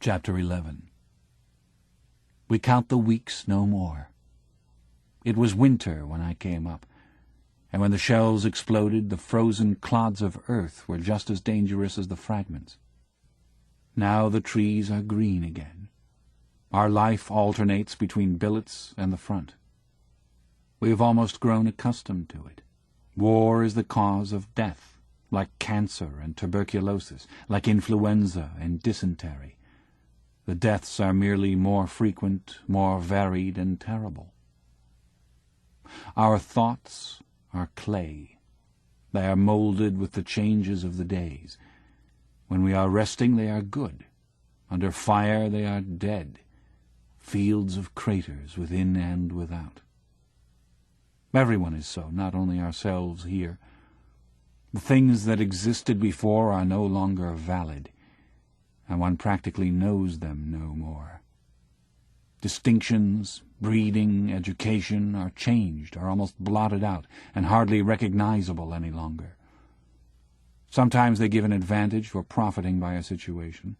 Chapter 11. We count the weeks no more. It was winter when I came up, and when the shells exploded, the frozen clods of earth were just as dangerous as the fragments. Now the trees are green again. Our life alternates between billets and the front. We have almost grown accustomed to it. War is the cause of death, like cancer and tuberculosis, like influenza and dysentery. The deaths are merely more frequent, more varied and terrible. Our thoughts are clay. They are molded with the changes of the days. When we are resting, they are good. Under fire, they are dead. Fields of craters within and without. Everyone is so, not only ourselves here. The things that existed before are no longer valid, and one practically knows them no more. Distinctions, breeding, education are changed, are almost blotted out, and hardly recognizable any longer. Sometimes they give an advantage for profiting by a situation,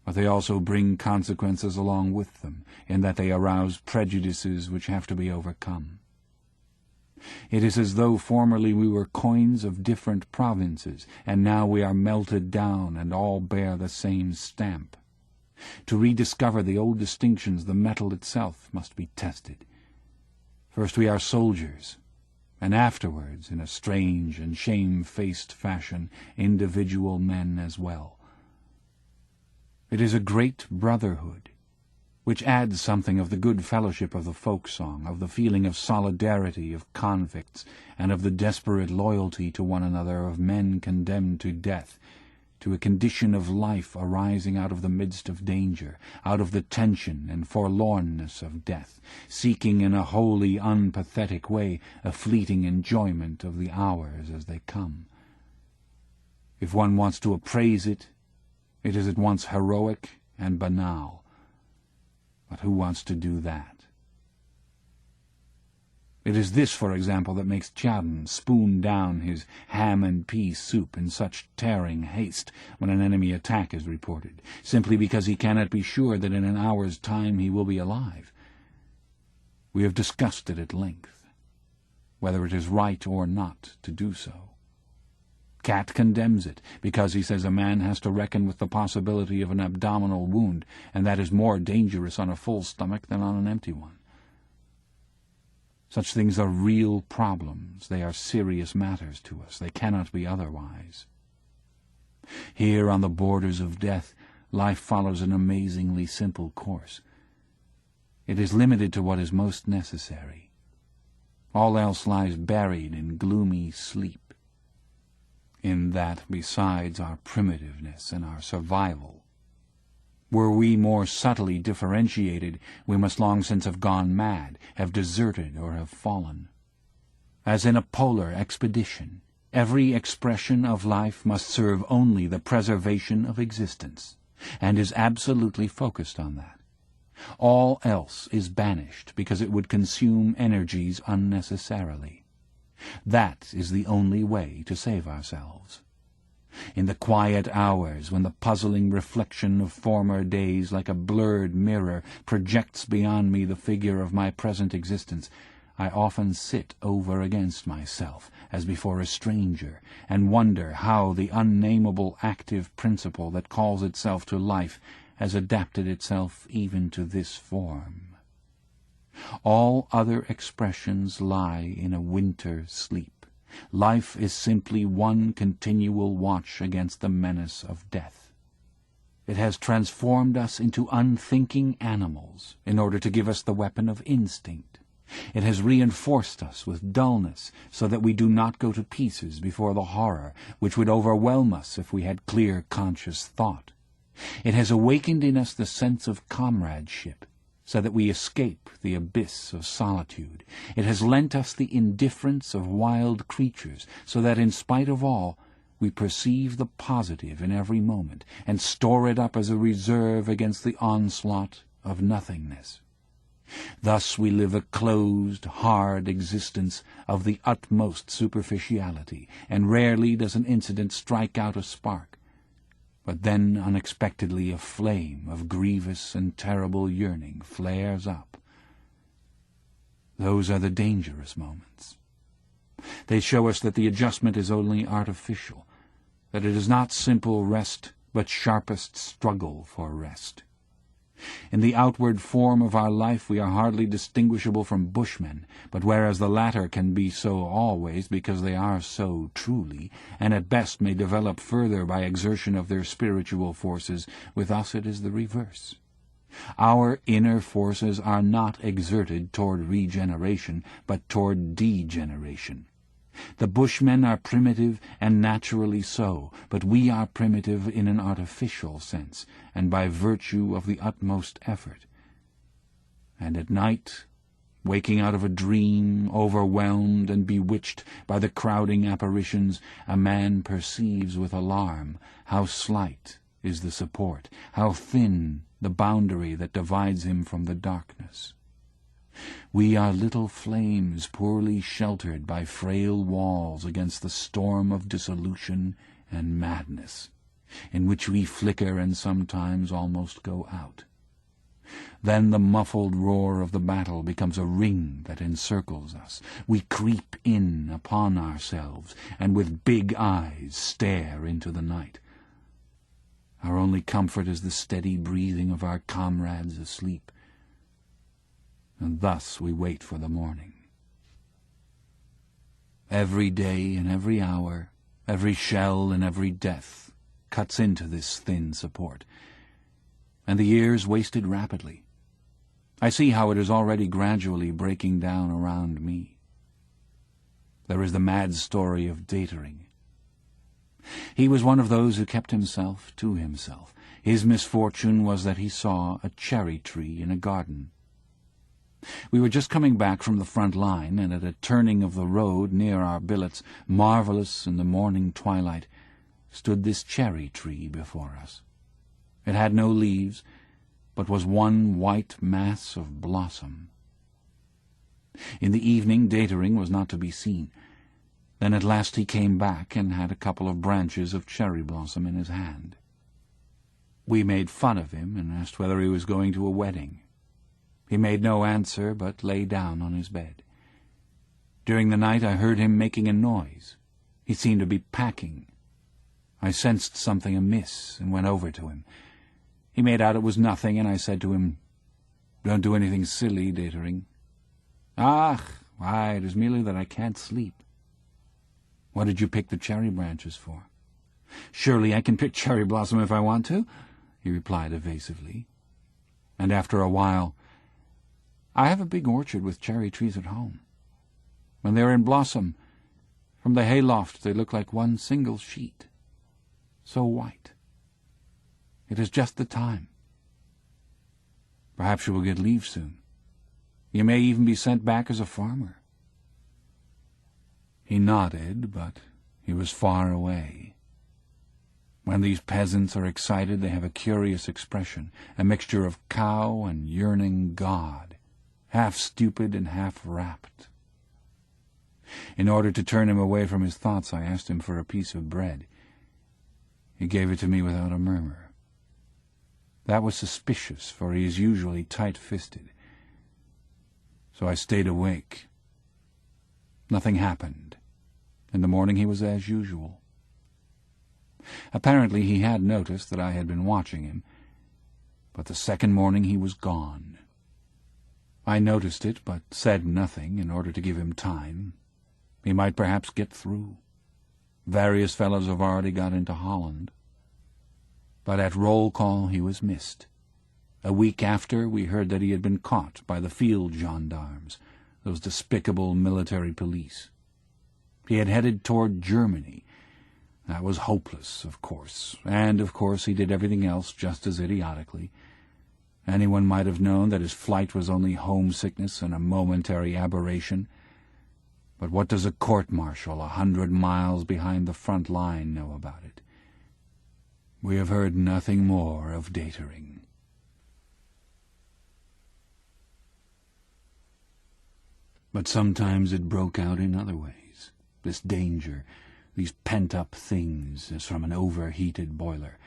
but they also bring consequences along with them, in that they arouse prejudices which have to be overcome. It is as though formerly we were coins of different provinces, and now we are melted down and all bear the same stamp. To rediscover the old distinctions, the metal itself must be tested. First we are soldiers, and afterwards, in a strange and shame-faced fashion, individual men as well. It is a great brotherhood, which adds something of the good fellowship of the folk song, of the feeling of solidarity of convicts, and of the desperate loyalty to one another of men condemned to death, to a condition of life arising out of the midst of danger, out of the tension and forlornness of death, seeking in a wholly unpathetic way a fleeting enjoyment of the hours as they come. If one wants to appraise it, it is at once heroic and banal. But who wants to do that? It is this, for example, that makes Tjaden spoon down his ham and pea soup in such tearing haste when an enemy attack is reported, simply because he cannot be sure that in an hour's time he will be alive. We have discussed it at length, whether it is right or not to do so. Cat condemns it, because he says a man has to reckon with the possibility of an abdominal wound, and that is more dangerous on a full stomach than on an empty one. Such things are real problems. They are serious matters to us. They cannot be otherwise. Here on the borders of death, life follows an amazingly simple course. It is limited to what is most necessary. All else lies buried in gloomy sleep. In that, besides our primitiveness and our survival. Were we more subtly differentiated, we must long since have gone mad, have deserted, or have fallen. As in a polar expedition, every expression of life must serve only the preservation of existence, and is absolutely focused on that. All else is banished because it would consume energies unnecessarily. That is the only way to save ourselves. In the quiet hours, when the puzzling reflection of former days like a blurred mirror projects beyond me the figure of my present existence, I often sit over against myself, as before a stranger, and wonder how the unnameable active principle that calls itself to life has adapted itself even to this form. All other expressions lie in a winter sleep. Life is simply one continual watch against the menace of death. It has transformed us into unthinking animals in order to give us the weapon of instinct. It has reinforced us with dullness so that we do not go to pieces before the horror which would overwhelm us if we had clear conscious thought. It has awakened in us the sense of comradeship, so that we escape the abyss of solitude. It has lent us the indifference of wild creatures, so that in spite of all, we perceive the positive in every moment, and store it up as a reserve against the onslaught of nothingness. Thus we live a closed, hard existence of the utmost superficiality, and rarely does an incident strike out a spark. But then unexpectedly a flame of grievous and terrible yearning flares up. Those are the dangerous moments. They show us that the adjustment is only artificial, that it is not simple rest, but sharpest struggle for rest. In the outward form of our life we are hardly distinguishable from bushmen, but whereas the latter can be so always because they are so truly, and at best may develop further by exertion of their spiritual forces, with us it is the reverse. Our inner forces are not exerted toward regeneration, but toward degeneration. The bushmen are primitive, and naturally so, but we are primitive in an artificial sense, and by virtue of the utmost effort. And at night, waking out of a dream, overwhelmed and bewitched by the crowding apparitions, a man perceives with alarm how slight is the support, how thin the boundary that divides him from the darkness. We are little flames poorly sheltered by frail walls against the storm of dissolution and madness, in which we flicker and sometimes almost go out. Then the muffled roar of the battle becomes a ring that encircles us. We creep in upon ourselves, and with big eyes stare into the night. Our only comfort is the steady breathing of our comrades asleep, and thus we wait for the morning. Every day and every hour, every shell and every death cuts into this thin support, and the years wasted rapidly. I see how it is already gradually breaking down around me. There is the mad story of Datering. He was one of those who kept himself to himself. His misfortune was that he saw a cherry tree in a garden. We were just coming back from the front line, and at a turning of the road near our billets, marvelous in the morning twilight, stood this cherry tree before us. It had no leaves, but was one white mass of blossom. In the evening Datering was not to be seen. Then at last he came back and had a couple of branches of cherry blossom in his hand. We made fun of him and asked whether he was going to a wedding. He made no answer, but lay down on his bed. During the night I heard him making a noise. He seemed to be packing. I sensed something amiss and went over to him. He made out it was nothing, and I said to him, "Don't do anything silly, Datering." "Ah, why, it is merely that I can't sleep." "What did you pick the cherry branches for?" "Surely I can pick cherry blossom if I want to," he replied evasively. And after a while, "I have a big orchard with cherry trees at home. When they are in blossom, from the hayloft they look like one single sheet, so white. It is just the time. Perhaps you will get leave soon. You may even be sent back as a farmer." He nodded, but he was far away. When these peasants are excited, they have a curious expression, a mixture of cow and yearning God, half stupid and half rapt. In order to turn him away from his thoughts, I asked him for a piece of bread. He gave it to me without a murmur. That was suspicious, for he is usually tight-fisted. So I stayed awake. Nothing happened. In the morning he was as usual. Apparently he had noticed that I had been watching him, but the second morning he was gone. I noticed it, but said nothing in order to give him time. He might perhaps get through. Various fellows have already got into Holland. But at roll call he was missed. A week after, we heard that he had been caught by the field gendarmes, those despicable military police. He had headed toward Germany. That was hopeless, of course, and of course he did everything else just as idiotically. Anyone might have known that his flight was only homesickness and a momentary aberration. But what does a court-martial 100 miles behind the front line know about it? We have heard nothing more of Datering. But sometimes it broke out in other ways. This danger, these pent-up things, as from an overheated boiler.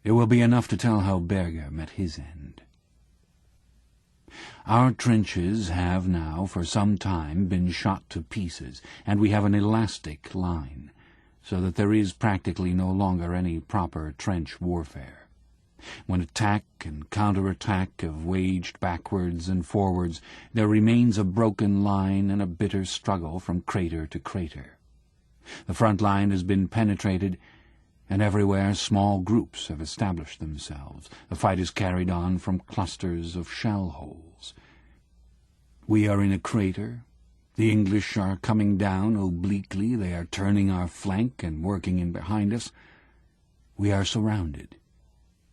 It will be enough to tell how Berger met his end. Our trenches have now for some time been shot to pieces, and we have an elastic line, so that there is practically no longer any proper trench warfare. When attack and counterattack have waged backwards and forwards, there remains a broken line and a bitter struggle from crater to crater. The front line has been penetrated, and everywhere small groups have established themselves. The fight is carried on from clusters of shell holes. We are in a crater. The English are coming down obliquely. They are turning our flank and working in behind us. We are surrounded.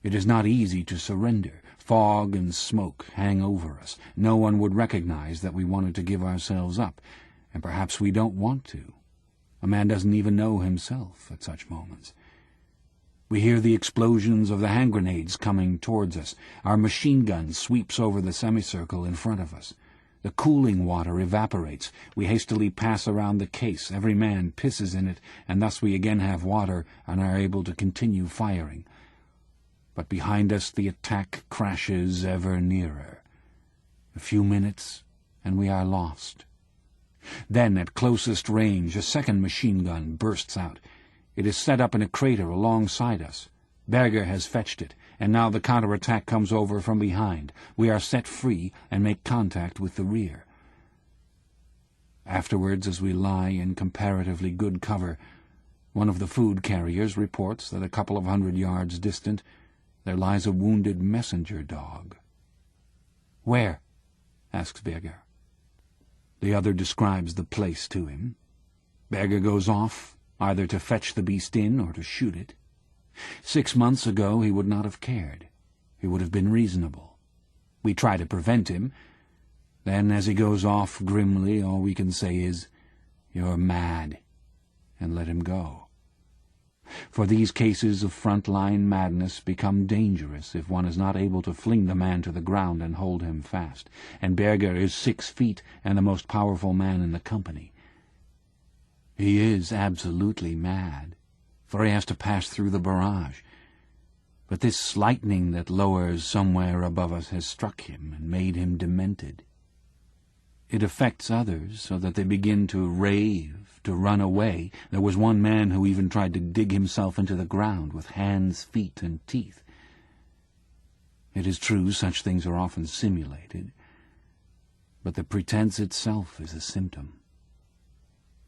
It is not easy to surrender. Fog and smoke hang over us. No one would recognize that we wanted to give ourselves up, and perhaps we don't want to. A man doesn't even know himself at such moments. We hear the explosions of the hand grenades coming towards us. Our machine gun sweeps over the semicircle in front of us. The cooling water evaporates. We hastily pass around the case. Every man pisses in it, and thus we again have water and are able to continue firing. But behind us the attack crashes ever nearer. A few minutes, and we are lost. Then, at closest range, a second machine gun bursts out. It is set up in a crater alongside us. Berger has fetched it, and now the counterattack comes over from behind. We are set free and make contact with the rear. Afterwards, as we lie in comparatively good cover, one of the food carriers reports that a couple of 100 yards distant there lies a wounded messenger dog. "Where?" asks Berger. The other describes the place to him. Berger goes off, either to fetch the beast in or to shoot it. 6 months ago he would not have cared. He would have been reasonable. We try to prevent him. Then, as he goes off grimly, all we can say is, "You're mad," and let him go. For these cases of front-line madness become dangerous if one is not able to fling the man to the ground and hold him fast, and Berger is 6 feet and the most powerful man in the company. He is absolutely mad, for he has to pass through the barrage. But this lightning that lowers somewhere above us has struck him and made him demented. It affects others so that they begin to rave, to run away. There was one man who even tried to dig himself into the ground with hands, feet, and teeth. It is true such things are often simulated, but the pretense itself is a symptom.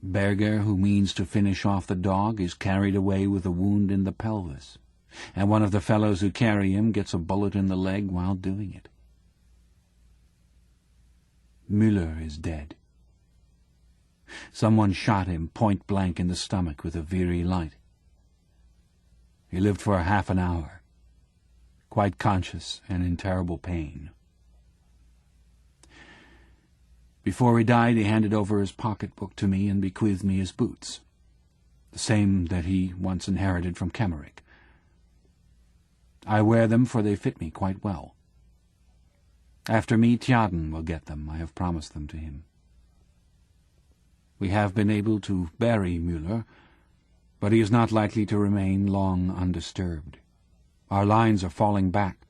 Berger, who means to finish off the dog, is carried away with a wound in the pelvis, and one of the fellows who carry him gets a bullet in the leg while doing it. Müller is dead. Someone shot him point-blank in the stomach with a Viri light. He lived for half an hour, quite conscious and in terrible pain. Before he died, he handed over his pocketbook to me and bequeathed me his boots, the same that he once inherited from Kemmerich. I wear them, for they fit me quite well. After me, Tjaden will get them. I have promised them to him. We have been able to bury Müller, but he is not likely to remain long undisturbed. Our lines are falling back.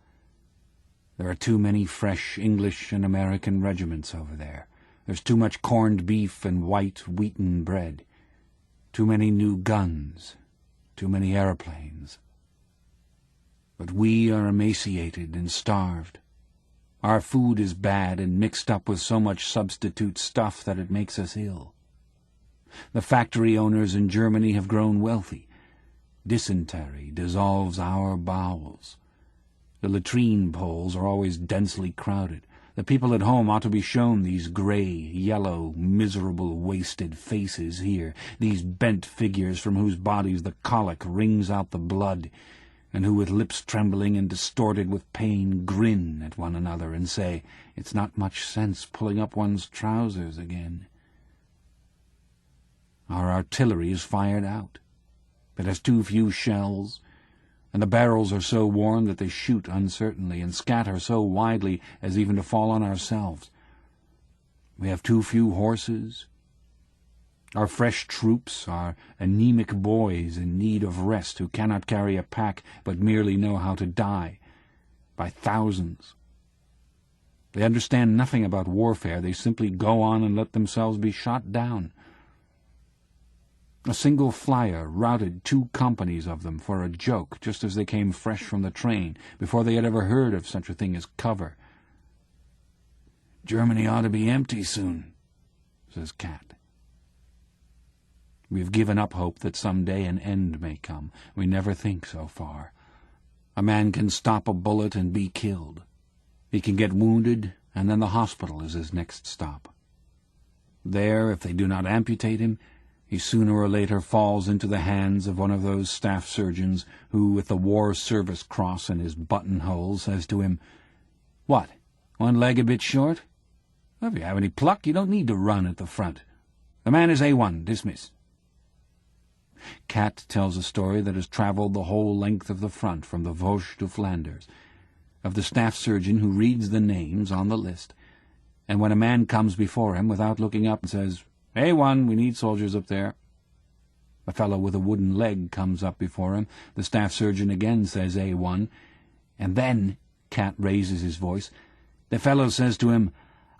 There are too many fresh English and American regiments over there. There's too much corned beef and white wheaten bread. Too many new guns. Too many airplanes. But we are emaciated and starved. Our food is bad and mixed up with so much substitute stuff that it makes us ill. The factory owners in Germany have grown wealthy. Dysentery dissolves our bowels. The latrine poles are always densely crowded. The people at home ought to be shown these grey, yellow, miserable, wasted faces here, these bent figures from whose bodies the colic wrings out the blood, and who with lips trembling and distorted with pain grin at one another and say, "It's not much sense pulling up one's trousers again." Our artillery is fired out. It has too few shells, and the barrels are so worn that they shoot uncertainly and scatter so widely as even to fall on ourselves. We have too few horses, Our fresh troops are anemic boys in need of rest who cannot carry a pack but merely know how to die, by thousands. They understand nothing about warfare. They simply go on and let themselves be shot down. A single flyer routed 2 companies of them for a joke just as they came fresh from the train, before they had ever heard of such a thing as cover. "Germany ought to be empty soon," says Cat. We've given up hope that some day an end may come. We never think so far. A man can stop a bullet and be killed. He can get wounded, and then the hospital is his next stop. There, if they do not amputate him, he sooner or later falls into the hands of one of those staff surgeons who, with the War Service Cross in his buttonhole, says to him, "What, one leg a bit short? Well, if you have any pluck, you don't need to run at the front. The man is A1, dismiss." Cat tells a story that has travelled the whole length of the front, from the Vosges to Flanders, of the staff surgeon who reads the names on the list, and when a man comes before him without looking up and says, "A1, we need soldiers up there," a fellow with a wooden leg comes up before him, the staff surgeon again says A1, and then, Cat raises his voice, the fellow says to him,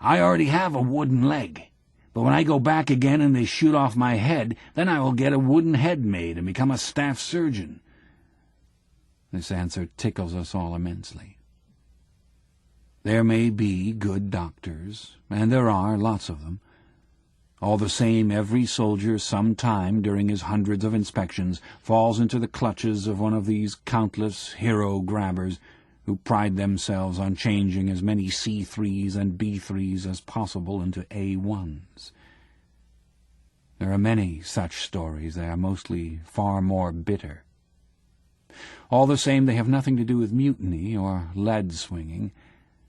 "I already have a wooden leg, but when I go back again and they shoot off my head, then I will get a wooden head made and become a staff surgeon." This answer tickles us all immensely. There may be good doctors, and there are lots of them. All the same, every soldier some time during his hundreds of inspections falls into the clutches of one of these countless hero-grabbers who pride themselves on changing as many C3s and B3s as possible into A1s. There are many such stories. They are mostly far more bitter. All the same, they have nothing to do with mutiny or lead-swinging.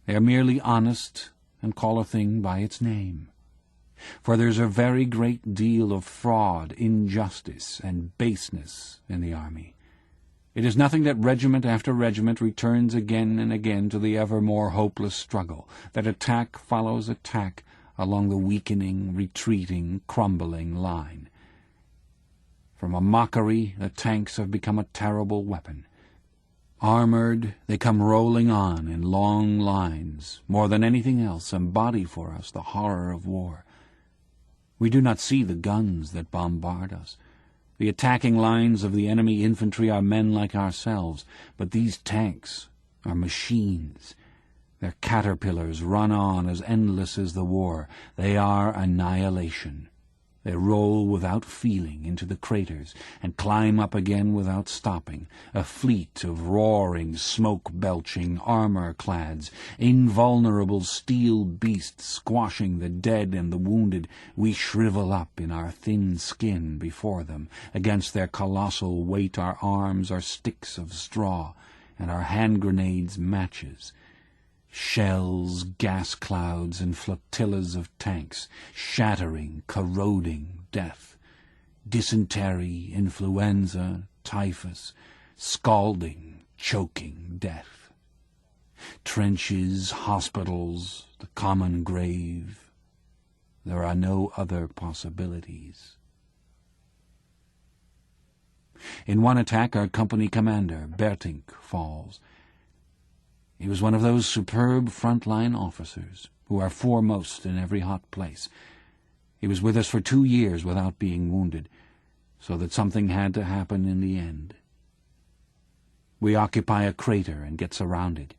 They are merely honest and call a thing by its name. For there's a very great deal of fraud, injustice, and baseness in the army. It is nothing that regiment after regiment returns again and again to the ever more hopeless struggle, that attack follows attack along the weakening, retreating, crumbling line. From a mockery, the tanks have become a terrible weapon. Armored, they come rolling on in long lines, more than anything else embody for us the horror of war. We do not see the guns that bombard us. The attacking lines of the enemy infantry are men like ourselves, but these tanks are machines. Their caterpillars run on as endless as the war. They are annihilation. They roll without feeling into the craters and climb up again without stopping, a fleet of roaring, smoke-belching armor-clads, invulnerable steel beasts squashing the dead and the wounded. We shrivel up in our thin skin before them. Against their colossal weight our arms are sticks of straw, and our hand grenades matches. Shells, gas clouds, and flotillas of tanks, shattering, corroding death. Dysentery, influenza, typhus, scalding, choking death. Trenches, hospitals, the common grave. There are no other possibilities. In one attack, our company commander, Bertink, falls. He was one of those superb front-line officers who are foremost in every hot place. He was with us for 2 years without being wounded, so that something had to happen in the end. We occupy a crater and get surrounded.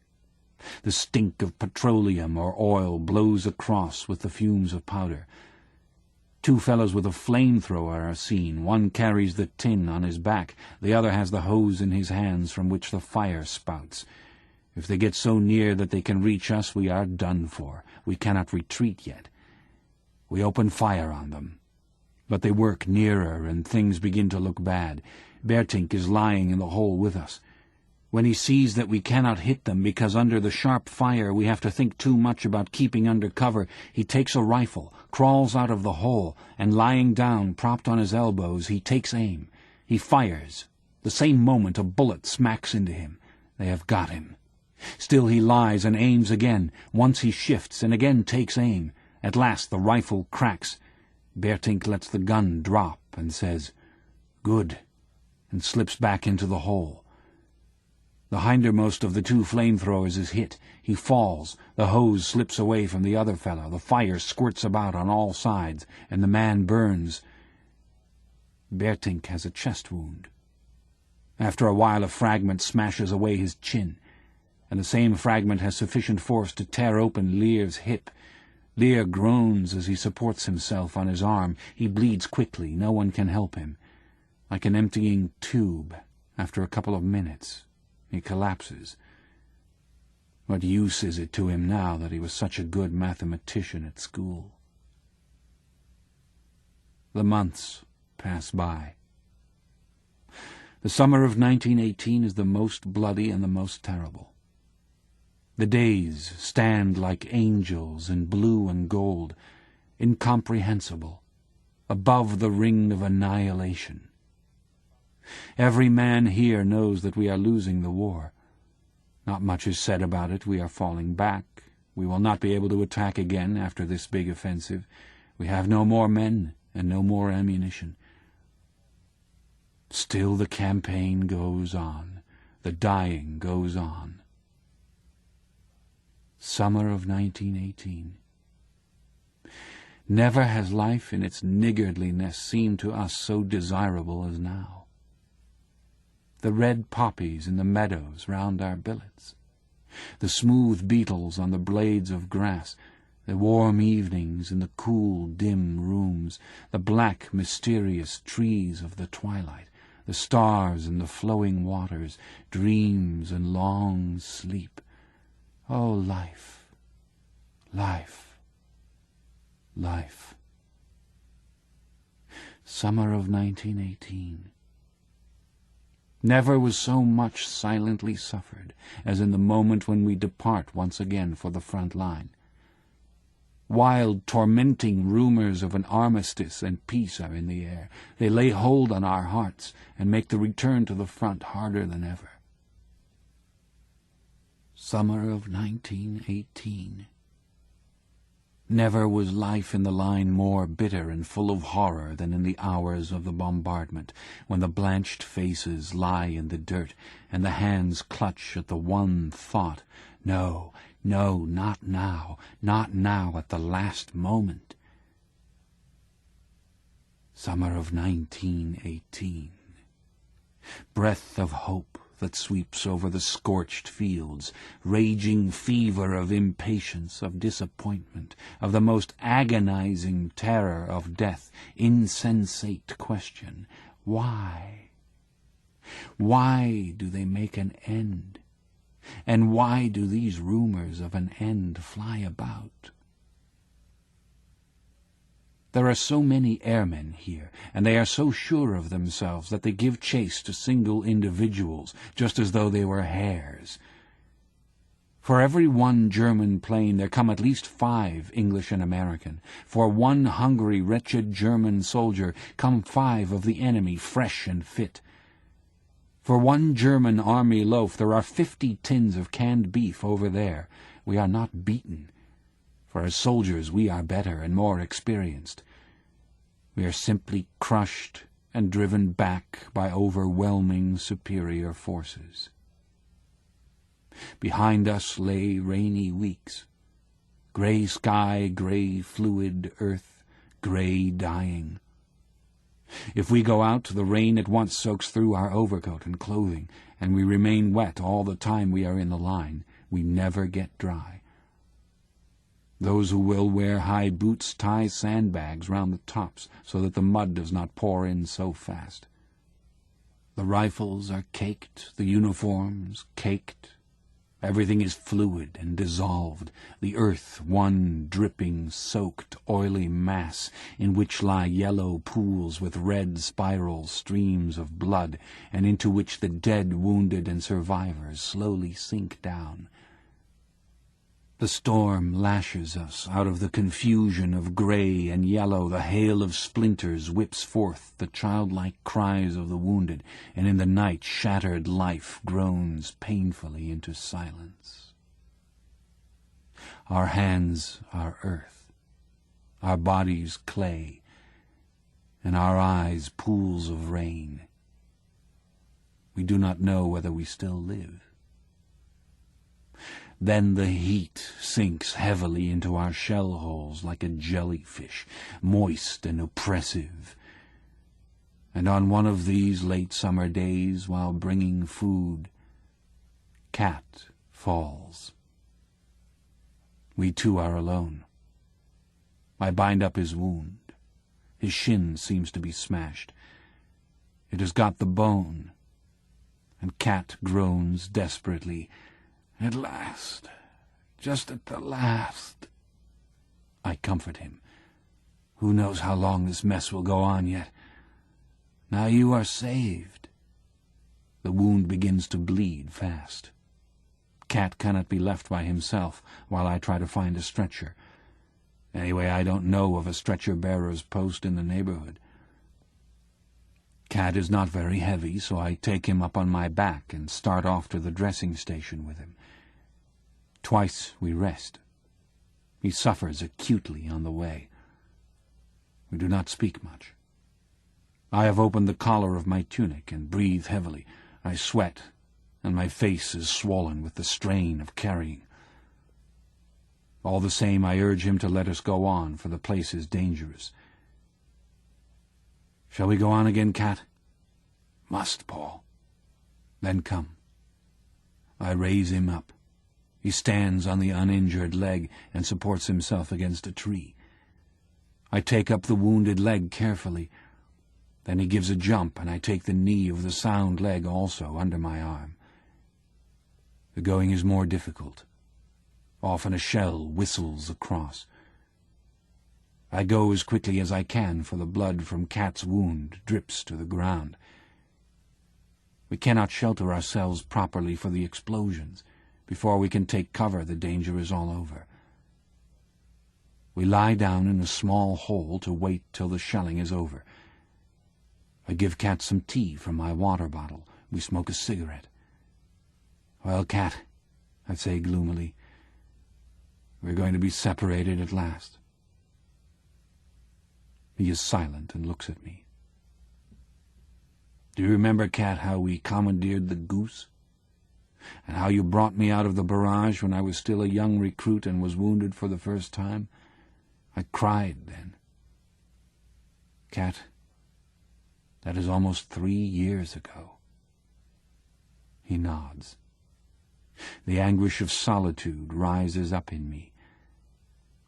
The stink of petroleum or oil blows across with the fumes of powder. 2 fellows with a flamethrower are seen. One carries the tin on his back, the other has the hose in his hands from which the fire spouts. If they get so near that they can reach us, we are done for. We cannot retreat yet. We open fire on them. But they work nearer, and things begin to look bad. Bertink is lying in the hole with us. When he sees that we cannot hit them because under the sharp fire we have to think too much about keeping under cover, he takes a rifle, crawls out of the hole, and lying down, propped on his elbows, he takes aim. He fires. The same moment a bullet smacks into him. They have got him. Still he lies and aims again. Once he shifts and again takes aim. At last the rifle cracks. Bertink lets the gun drop and says, "Good," and slips back into the hole. The hindermost of the two flamethrowers is hit. He falls. The hose slips away from the other fellow. The fire squirts about on all sides, and the man burns. Bertink has a chest wound. After a while, a fragment smashes away his chin, and the same fragment has sufficient force to tear open Lear's hip. Lear groans as he supports himself on his arm. He bleeds quickly. No one can help him. Like an emptying tube, after a couple of minutes, he collapses. What use is it to him now that he was such a good mathematician at school? The months pass by. The summer of 1918 is the most bloody and the most terrible. The days stand like angels in blue and gold, incomprehensible, above the ring of annihilation. Every man here knows that we are losing the war. Not much is said about it. We are falling back. We will not be able to attack again after this big offensive. We have no more men and no more ammunition. Still the campaign goes on. The dying goes on. Summer of 1918. Never has life in its niggardliness seemed to us so desirable as now. The red poppies in the meadows round our billets, the smooth beetles on the blades of grass, the warm evenings in the cool, dim rooms, the black, mysterious trees of the twilight, the stars and the flowing waters, dreams and long sleep. Oh, life, life, life. Summer of 1918. Never was so much silently suffered as in the moment when we depart once again for the front line. Wild, tormenting rumors of an armistice and peace are in the air. They lay hold on our hearts and make the return to the front harder than ever. Summer of 1918. Never was life in the line more bitter and full of horror than in the hours of the bombardment, when the blanched faces lie in the dirt, and the hands clutch at the one thought, "No, no, not now, not now, at the last moment." Summer of 1918. Breath of hope that sweeps over the scorched fields, raging fever of impatience, of disappointment, of the most agonizing terror of death, insensate question, why? Why do they make an end? And why do these rumors of an end fly about? There are so many airmen here, and they are so sure of themselves that they give chase to single individuals, just as though they were hares. For every one German plane there come at least 5 English and American. For one hungry, wretched German soldier come 5 of the enemy, fresh and fit. For one German army loaf there are 50 tins of canned beef over there. We are not beaten. For as soldiers we are better and more experienced. We are simply crushed and driven back by overwhelming superior forces. Behind us lay rainy weeks. Grey sky, grey fluid earth, grey dying. If we go out, the rain at once soaks through our overcoat and clothing, and we remain wet all the time we are in the line. We never get dry. Those who will wear high boots tie sandbags round the tops so that the mud does not pour in so fast. The rifles are caked, the uniforms caked. Everything is fluid and dissolved, the earth one dripping, soaked, oily mass in which lie yellow pools with red spiral streams of blood, and into which the dead, wounded, and survivors slowly sink down. The storm lashes us out of the confusion of grey and yellow. The hail of splinters whips forth the childlike cries of the wounded, and in the night shattered life groans painfully into silence. Our hands are earth, our bodies clay, and our eyes pools of rain. We do not know whether we still live. Then the heat sinks heavily into our shell holes like a jellyfish, moist and oppressive. And on one of these late summer days, while bringing food, Cat falls. We two are alone. I bind up his wound. His shin seems to be smashed. It has got the bone, and Cat groans desperately. "At last, just at the last." I comfort him. "Who knows how long this mess will go on yet? Now you are saved." The wound begins to bleed fast. Cat cannot be left by himself while I try to find a stretcher. Anyway, I don't know of a stretcher-bearer's post in the neighborhood. Cat is not very heavy, so I take him up on my back and start off to the dressing station with him. Twice we rest. He suffers acutely on the way. We do not speak much. I have opened the collar of my tunic and breathe heavily. I sweat, and my face is swollen with the strain of carrying. All the same, I urge him to let us go on, for the place is dangerous. "Shall we go on again, Cat?" "Must, Paul." "Then come." I raise him up. He stands on the uninjured leg and supports himself against a tree. I take up the wounded leg carefully. Then he gives a jump, and I take the knee of the sound leg also under my arm. The going is more difficult. Often a shell whistles across. I go as quickly as I can, for the blood from Cat's wound drips to the ground. We cannot shelter ourselves properly for the explosions. Before we can take cover, the danger is all over. We lie down in a small hole to wait till the shelling is over. I give Cat some tea from my water bottle. We smoke a cigarette. "Well, Cat," I say gloomily, "we're going to be separated at last." He is silent and looks at me. "Do you remember, Cat, how we commandeered the Goose? And how you brought me out of the barrage when I was still a young recruit and was wounded for the first time? I cried then. Cat, that is almost 3 years ago." He nods. The anguish of solitude rises up in me.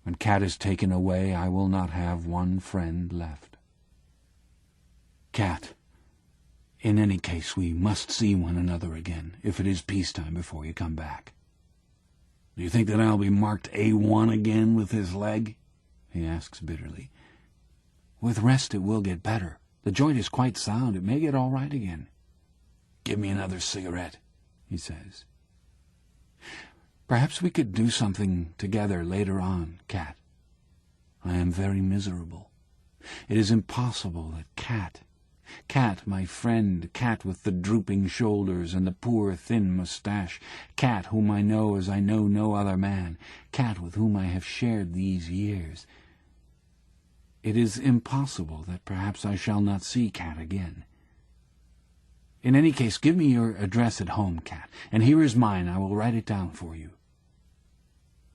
When Cat is taken away, I will not have one friend left. "Cat, in any case, we must see one another again, if it is peacetime, before you come back." "Do you think that I'll be marked A1 again with his leg?" he asks bitterly. "With rest it will get better. The joint is quite sound. It may get all right again." "Give me another cigarette," he says. "Perhaps we could do something together later on, Cat. I am very miserable. It is impossible that Cat, my friend, Cat with the drooping shoulders and the poor thin moustache, Cat whom I know as I know no other man, Cat with whom I have shared these years. It is impossible that perhaps I shall not see Cat again. In any case, give me your address at home, Cat, and here is mine. I will write it down for you."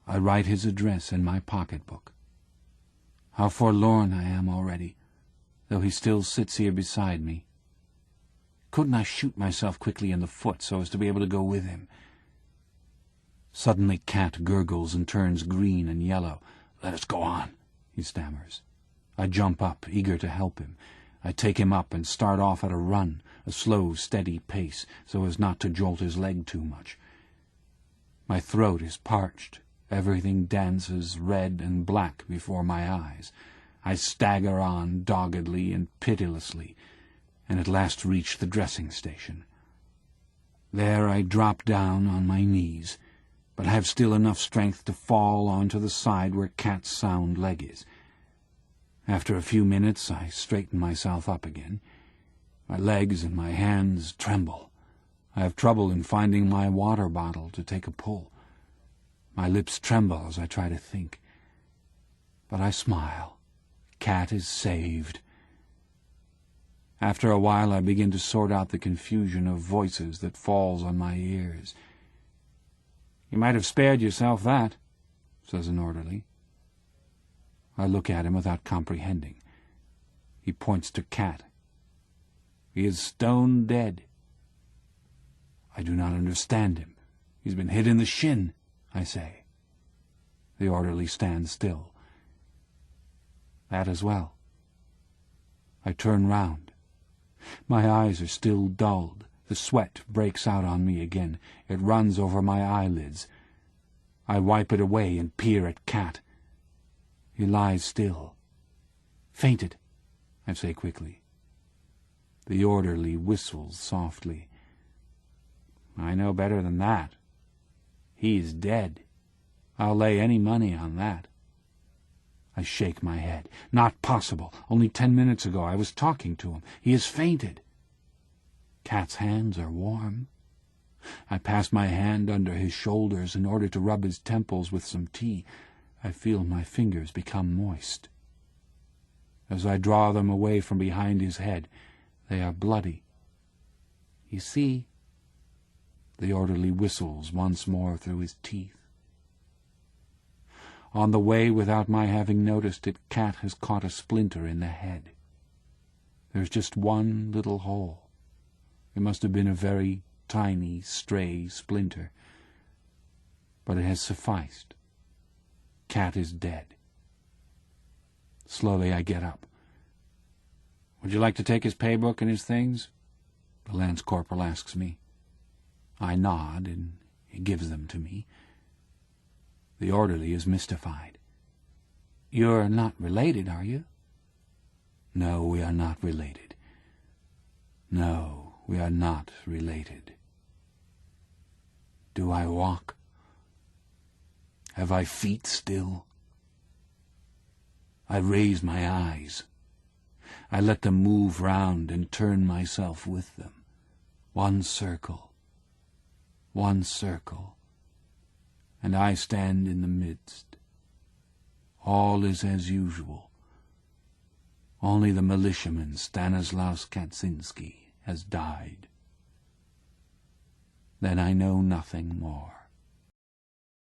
I write his address in my pocketbook. How forlorn I am already, though he still sits here beside me. Couldn't I shoot myself quickly in the foot so as to be able to go with him? Suddenly Cat gurgles and turns green and yellow. "Let us go on," he stammers. I jump up, eager to help him. I take him up and start off at a run, a slow, steady pace, so as not to jolt his leg too much. My throat is parched. Everything dances red and black before my eyes. I stagger on doggedly and pitilessly, and at last reach the dressing station. There I drop down on my knees, but have still enough strength to fall onto the side where Cat's sound leg is. After a few minutes I straighten myself up again. My legs and my hands tremble. I have trouble in finding my water bottle to take a pull. My lips tremble as I try to think. But I smile. Cat is saved. After a while I begin to sort out the confusion of voices that falls on my ears. "You might have spared yourself that," says an orderly. I look at him without comprehending. He points to Cat. "He is stone dead." I do not understand him. "He's been hit in the shin," I say. The orderly stands still. "That as well." I turn round. My eyes are still dulled. The sweat breaks out on me again. It runs over my eyelids. I wipe it away and peer at Cat. He lies still. "Fainted," I say quickly. The orderly whistles softly. "I know better than that. He's dead. I'll lay any money on that." I shake my head. "Not possible. Only 10 minutes ago I was talking to him. He has fainted." Cat's hands are warm. I pass my hand under his shoulders in order to rub his temples with some tea. I feel my fingers become moist. As I draw them away from behind his head, they are bloody. "You see," the orderly whistles once more through his teeth. On the way, without my having noticed it, Cat has caught a splinter in the head. There's just one little hole. It must have been a very tiny, stray splinter, but it has sufficed. Cat is dead. Slowly I get up. "Would you like to take his paybook and his things?" the lance corporal asks me. I nod, and he gives them to me. The orderly is mystified. "You're not related, are you?" "No, we are not related. No, we are not related." Do I walk? Have I feet still? I raise my eyes. I let them move round and turn myself with them. One circle, and I stand in the midst. All is as usual. Only the militiaman Stanislaus Kaczynski has died. Then I know nothing more.